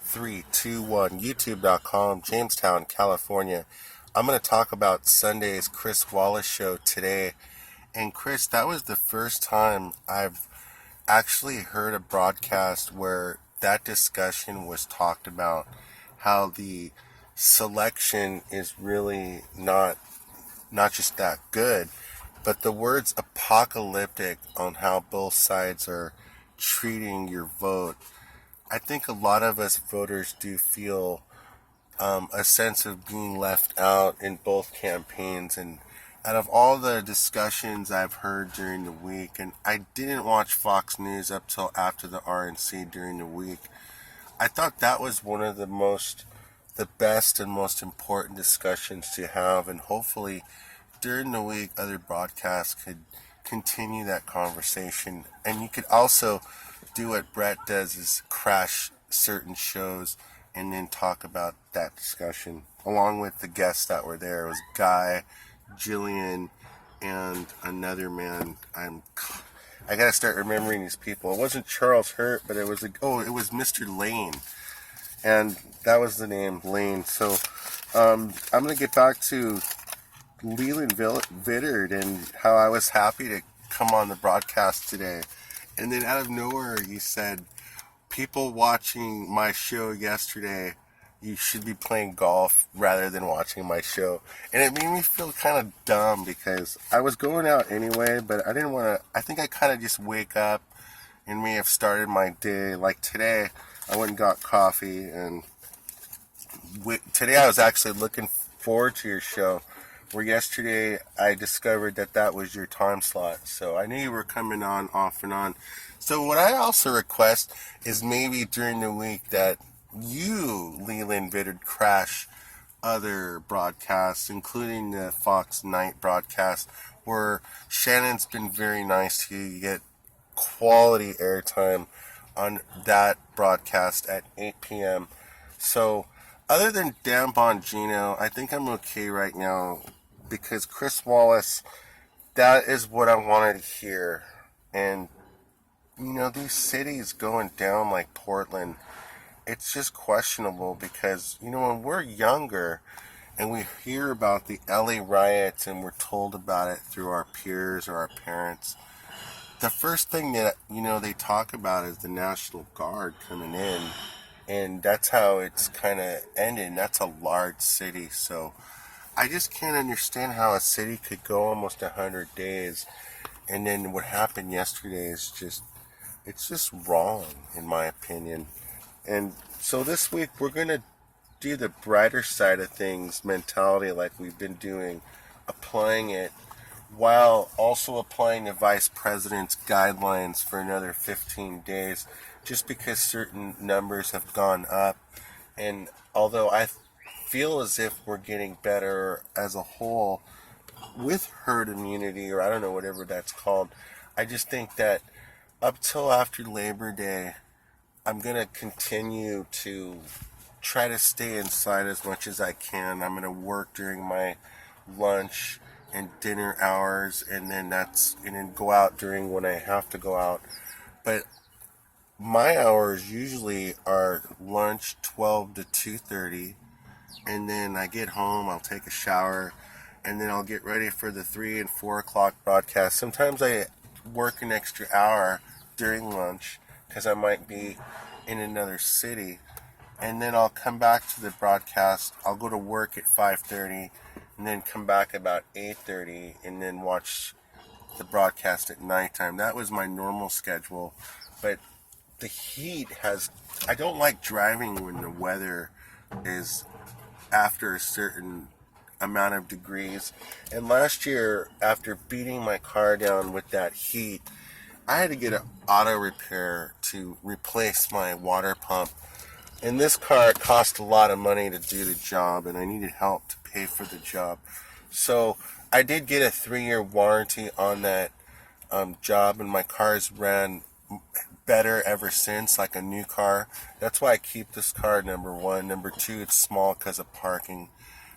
321 YouTube.com, Jamestown, California. I'm going to talk about Sunday's Chris Wallace show today. And Chris, that was the first time I've actually heard a broadcast where that discussion was talked about, how the selection is really not just that good, but the words apocalyptic on how both sides are treating your vote. I think a lot of us voters do feel a sense of being left out in both campaigns. And out of all the discussions I've heard during the week, and I didn't watch Fox News up till after the RNC during the week, I thought that was one of the best and most important discussions to have. And hopefully during the week, other broadcasts could continue that conversation. And you could also do what Brett does, is crash certain shows and then talk about that discussion along with the guests that were there. It was Guy, Jillian, and another man. I gotta start remembering these people. It wasn't Charles Hurt, but it was it was Mr. Lane, and that was the name, Lane. So I'm gonna get back to Leland Vittard and how I was happy to come on the broadcast today. And then out of nowhere, you said, people watching my show yesterday, you should be playing golf rather than watching my show. And it made me feel kind of dumb because I was going out anyway, but I didn't want to. I think I kind of just wake up and may have started my day. Like today, I went and got coffee, and today I was actually looking forward to your show, where yesterday I discovered that was your time slot. So I knew you were coming on off and on. So what I also request is maybe during the week that you, Leland Vittard, crash other broadcasts, including the Fox Night broadcast, where Shannon's been very nice to you. You get quality airtime on that broadcast at 8 p.m. So other than Dan Bongino, I think I'm okay right now, because Chris Wallace, that is what I wanted to hear. And, these cities going down like Portland, it's just questionable because, when we're younger and we hear about the LA riots and we're told about it through our peers or our parents, the first thing that, they talk about is the National Guard coming in. And that's how it's kind of ended. That's a large city. So I just can't understand how a city could go almost 100 days. And then what happened yesterday is it's just wrong, in my opinion. And so this week we're going to do the brighter side of things mentality, like we've been doing, applying it while also applying the vice president's guidelines for another 15 days, just because certain numbers have gone up. And although I feel as if we're getting better as a whole with herd immunity, or I don't know, whatever that's called, I just think that up till after Labor Day, I'm going to continue to try to stay inside as much as I can. I'm going to work during my lunch and dinner hours, and then go out during when I have to go out. But my hours usually are lunch 12 to 2:30, and then I get home, I'll take a shower, and then I'll get ready for the 3 and 4 o'clock broadcast. Sometimes I work an extra hour during lunch because I might be in another city, and then I'll come back to the broadcast. I'll go to work at 5:30 and then come back about 8:30 and then watch the broadcast at nighttime. That was my normal schedule. But the heat I don't like driving when the weather is after a certain amount of degrees. And last year, after beating my car down with that heat, I had to get an auto repair to replace my water pump. And this car cost a lot of money to do the job, and I needed help to pay for the job. So I did get a 3-year warranty on that job, and my car's ran better ever since, like a new car. That's why I keep this car, number one. Number two, it's small because of parking.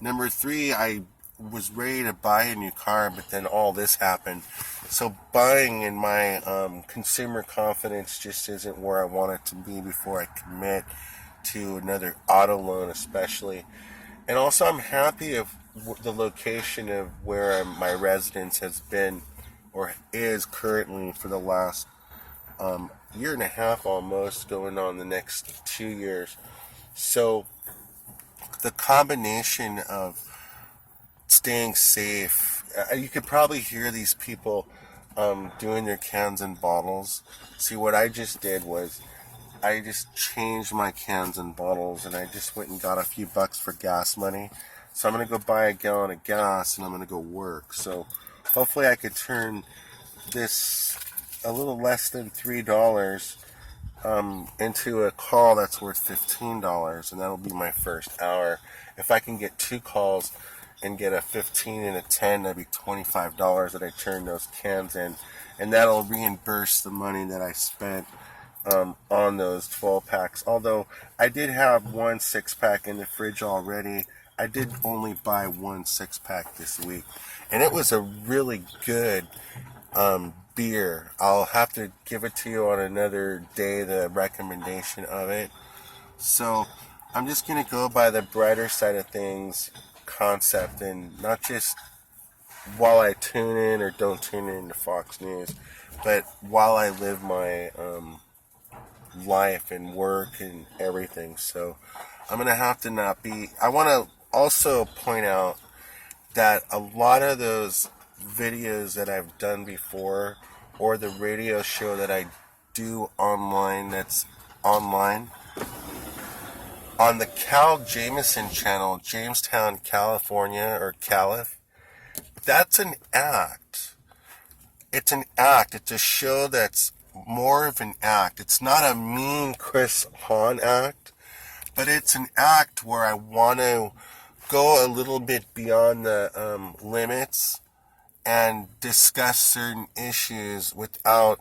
Number three, I was ready to buy a new car, but then all this happened. So buying in my consumer confidence just isn't where I want it to be before I commit to another auto loan, especially. And also, I'm happy of the location of where my residence has been or is currently for the last year and a half, almost going on the next 2 years. So the combination of staying safe, you could probably hear these people doing their cans and bottles. See, what I just did was I just changed my cans and bottles, and I just went and got a few bucks for gas money. So I'm going to go buy a gallon of gas, and I'm going to go work. So hopefully I could turn this a little less than $3 into a call that's worth $15, and that'll be my first hour. If I can get 2 calls and get a 15 and a 10, that'd be $25 that I turn those cans in, and that'll reimburse the money that I spent on those 12 packs. Although I did have 1 6-pack in the fridge already, I did only buy 1 6-pack this week, and it was a really good beer. I'll have to give it to you on another day, the recommendation of it. So I'm just going to go by the brighter side of things concept, and not just while I tune in or don't tune in to Fox News, but while I live my life and work and everything. So I'm going to have to not be... I want to also point out that a lot of those videos that I've done before, or the radio show that I do online, that's online, on the Cal Jameson channel, Jamestown, California, or Calif, that's an act. It's an act. It's a show that's more of an act. It's not a mean Chris Hahn act, but it's an act where I want to go a little bit beyond the limits and discuss certain issues without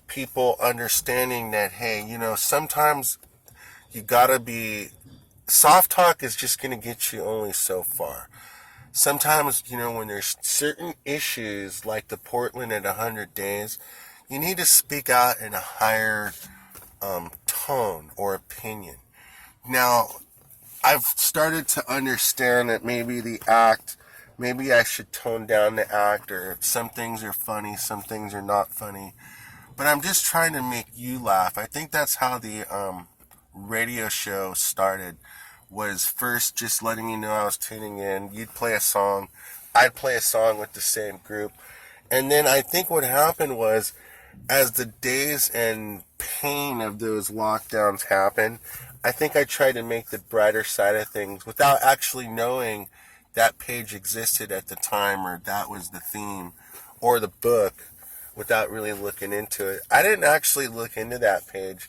people understanding that, hey, sometimes you gotta be... Soft talk is just gonna get you only so far. Sometimes, when there's certain issues like the Portland at 100 days, you need to speak out in a higher tone or opinion. Now, I've started to understand that maybe I should tone down the act, or some things are funny, some things are not funny. But I'm just trying to make you laugh. I think that's how the radio show started, was first just letting you know I was tuning in. You'd play a song, I'd play a song with the same group. And then I think what happened was, as the days and pain of those lockdowns happened, I think I tried to make the brighter side of things without actually knowing that page existed at the time, or that was the theme, or the book, without really looking into it. I didn't actually look into that page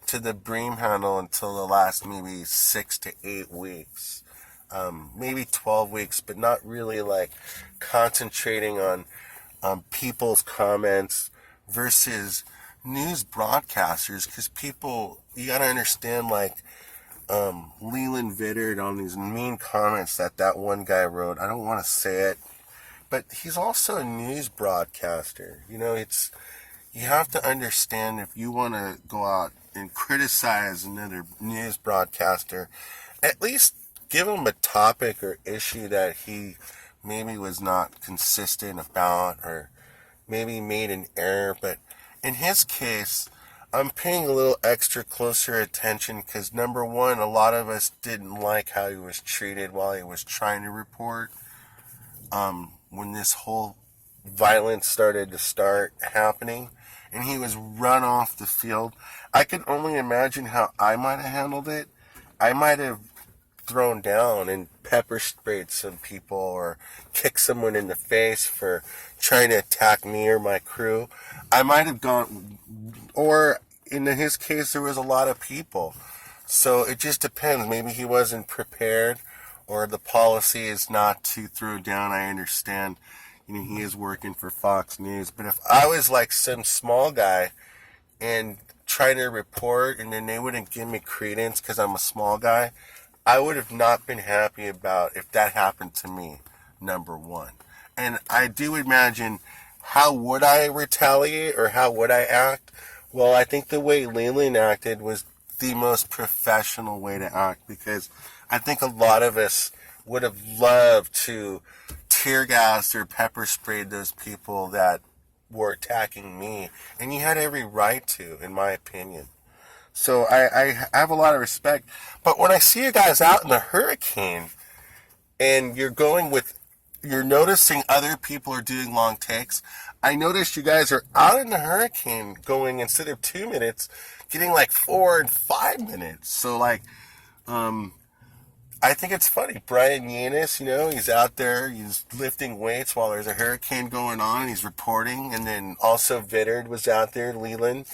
to the Bream handle until the last maybe 6 to 8 weeks, maybe 12 weeks, but not really like concentrating on people's comments versus news broadcasters, because people, you gotta understand, like Leland on these mean comments that one guy wrote. I don't want to say it, but he's also a news broadcaster. You have to understand, if you want to go out and criticize another news broadcaster, at least give him a topic or issue that he maybe was not consistent about, or maybe made an error. But in his case, I'm paying a little extra closer attention because, number one, a lot of us didn't like how he was treated while he was trying to report. When this whole violence started happening, and he was run off the field, I could only imagine how I might have handled it. I might have thrown down and pepper sprayed some people, or kicked someone in the face for trying to attack me or my crew. I might have gone, or in his case, there was a lot of people. So it just depends. Maybe he wasn't prepared, or the policy is not to throw down. I understand, he is working for Fox News. But if I was like some small guy and trying to report, and then they wouldn't give me credence because I'm a small guy, I would have not been happy about if that happened to me, number one. And I do imagine, how would I retaliate, or how would I act? Well, I think the way Leland acted was the most professional way to act, because I think a lot of us would have loved to tear gas or pepper sprayed those people that were attacking me. And you had every right to, in my opinion. So I have a lot of respect. But when I see you guys out in the hurricane and you're noticing other people are doing long takes. I noticed you guys are out in the hurricane going, instead of 2 minutes, getting like 4 and 5 minutes. So I think it's funny. Brian Yanis, he's out there, he's lifting weights while there's a hurricane going on, and he's reporting. And then also Vittard was out there, Leland.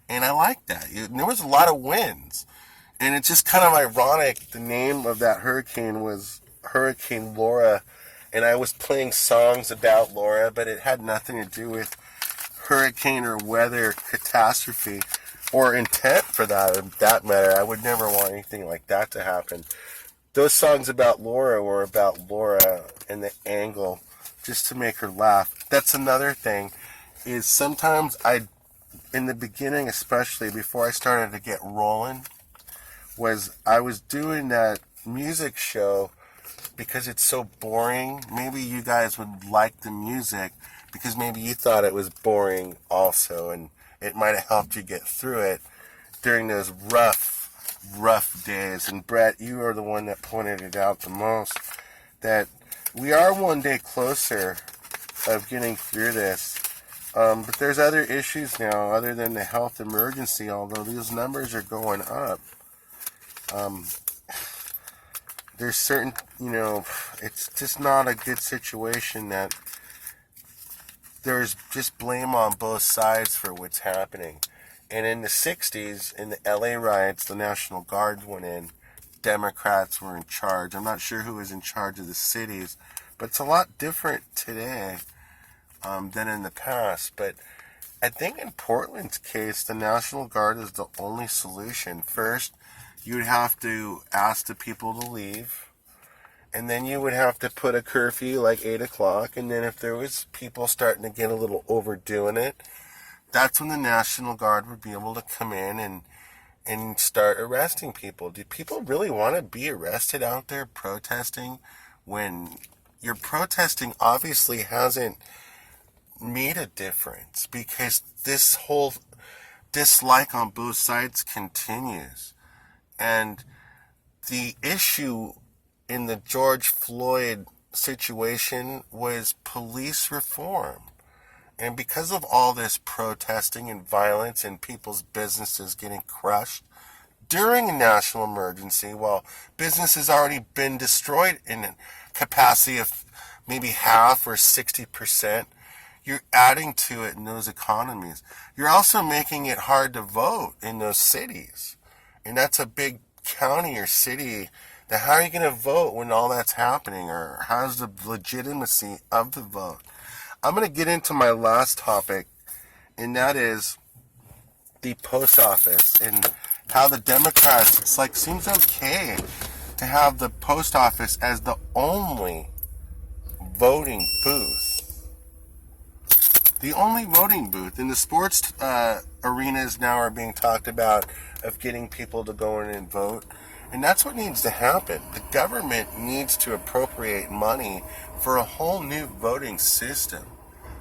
And I like that. There was a lot of winds. And it's just kind of ironic. The name of that hurricane was Hurricane Laura. And I was playing songs about Laura, but it had nothing to do with hurricane or weather catastrophe or intent for that matter. I would never want anything like that to happen. Those songs about Laura were about Laura and the angle, just to make her laugh. That's another thing, is sometimes in the beginning, especially before I started to get rolling, I was doing that music show because it's so boring. Maybe you guys would like the music because maybe you thought it was boring also, and it might have helped you get through it during those rough days. And Brett, you are the one that pointed it out the most, that we are one day closer of getting through this. But there's other issues now other than the health emergency, although these numbers are going up. There's certain, it's just not a good situation that there's just blame on both sides for what's happening. And in the 60s, in the LA riots, the National Guard went in. Democrats were in charge. I'm not sure who was in charge of the cities, but it's a lot different today than in the past. But I think in Portland's case, the National Guard is the only solution. First, you would have to ask the people to leave, and then you would have to put a curfew like 8 o'clock, and then if there was people starting to get a little overdoing it, that's when the National Guard would be able to come in and start arresting people. Do people really want to be arrested out there protesting when your protesting obviously hasn't made a difference? Because this whole dislike on both sides continues. And the issue in the George Floyd situation was police reform. And because of all this protesting and violence and people's businesses getting crushed during a national emergency, while business has already been destroyed in a capacity of maybe half or 60%, you're adding to it in those economies. You're also making it hard to vote in those cities. And that's a big county or city. That how are you going to vote when all that's happening? Or how's the legitimacy of the vote? I'm going to get into my last topic, and that is the post office and how the Democrats, seems okay to have the post office as the only voting booth. The only voting booth. In the sports arenas now are being talked about of getting people to go in and vote. And that's what needs to happen. The government needs to appropriate money for a whole new voting system.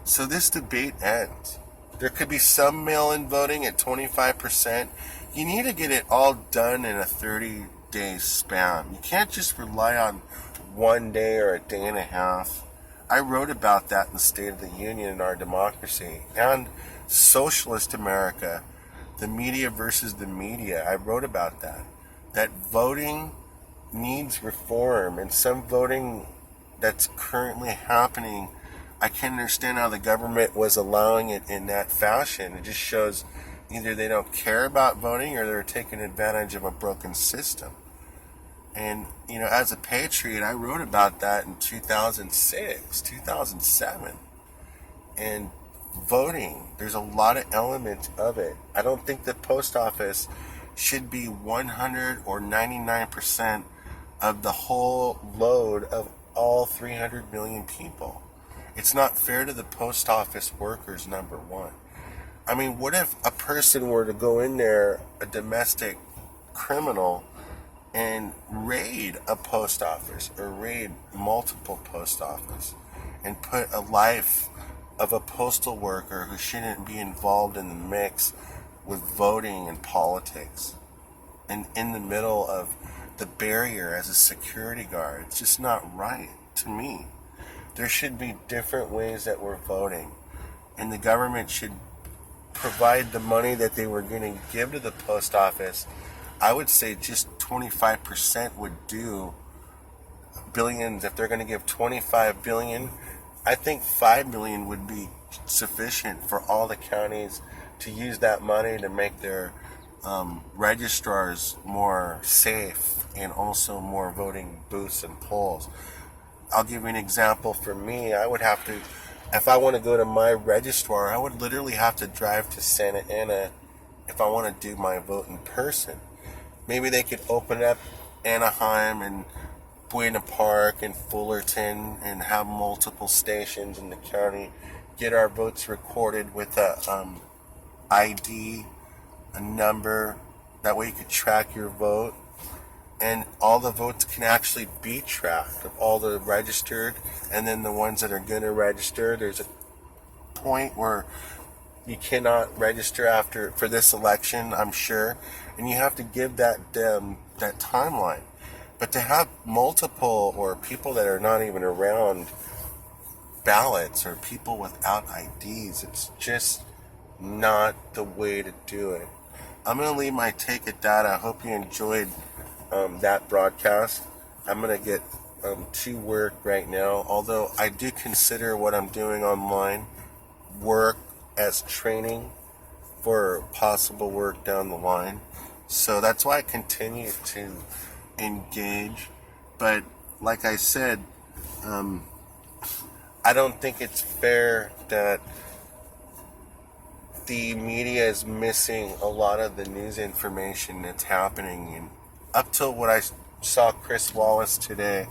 So this debate ends. There could be some mail-in voting at 25%. You need to get it all done in a 30-day span. You can't just rely on one day or a day and a half. I wrote about that in the State of the Union in Our Democracy and Socialist America, the media versus the media. I wrote about that. That voting needs reform, and some voting that's currently happening, I can't understand how the government was allowing it in that fashion. It just shows either they don't care about voting or they're taking advantage of a broken system. And, as a patriot, I wrote about that in 2006, 2007. And voting, there's a lot of elements of it. I don't think the post office should be 100 or 99% of the whole load of all 300 million people. It's not fair to the post office workers, number one. I mean, what if a person were to go in there, a domestic criminal, and raid a post office or raid multiple post offices and put a life of a postal worker who shouldn't be involved in the mix with voting and politics and in the middle of the barrier as a security guard? It's just not right to me. There should be different ways that we're voting, and the government should provide the money that they were going to give to the post office. I would say just 25% would do. Billions, if they're going to give 25 billion, I think 5 million would be sufficient for all the counties to use that money to make their registrars more safe and also more voting booths and polls. I'll give you an example. For me, I would have to, if I want to go to my registrar, I would literally have to drive to Santa Ana if I want to do my vote in person. Maybe they could open up Anaheim and Buena Park and Fullerton and have multiple stations in the county, get our votes recorded with a ID, a number. That way you could track your vote, and all the votes can actually be tracked of all the registered, and then the ones that are going to register. There's a point where you cannot register after for this election, I'm sure, and you have to give that timeline. But to have multiple or people that are not even around ballots or people without IDs, it's just not the way to do it. I'm going to leave my take at that. I hope you enjoyed that broadcast. I'm going to get to work right now, although I do consider what I'm doing online work as training for possible work down the line. So that's why I continue to engage. But like I said, I don't think it's fair that the media is missing a lot of the news information that's happening. And up till what I saw Chris Wallace today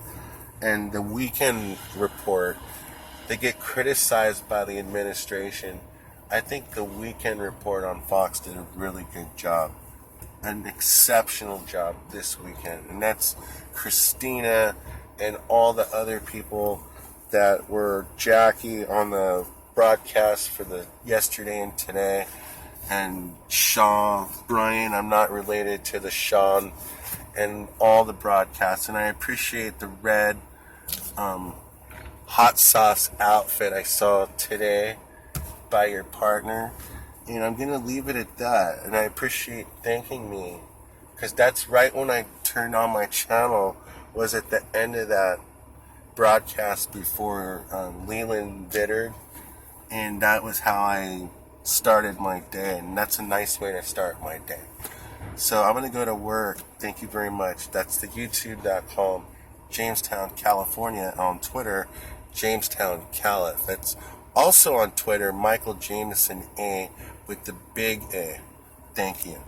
and the weekend report, they get criticized by the administration. I think the weekend report on Fox did a really good job, an exceptional job this weekend. And that's Christina and all the other people that were Jackie on the broadcast for the yesterday and today, and Sean, Brian, I'm not related to the Sean, and all the broadcasts. And I appreciate the red hot sauce outfit I saw today by your partner. And I'm going to leave it at that. And I appreciate thanking me, because that's right when I turned on my channel, was at the end of that broadcast before Leland bittered. And that was how I started my day. And that's a nice way to start my day. So I'm going to go to work. Thank you very much. That's the youtube.com, Jamestown, California. On Twitter, Jamestown Caliph. That's also on Twitter, Michael Jameson A with the big A. Thank you.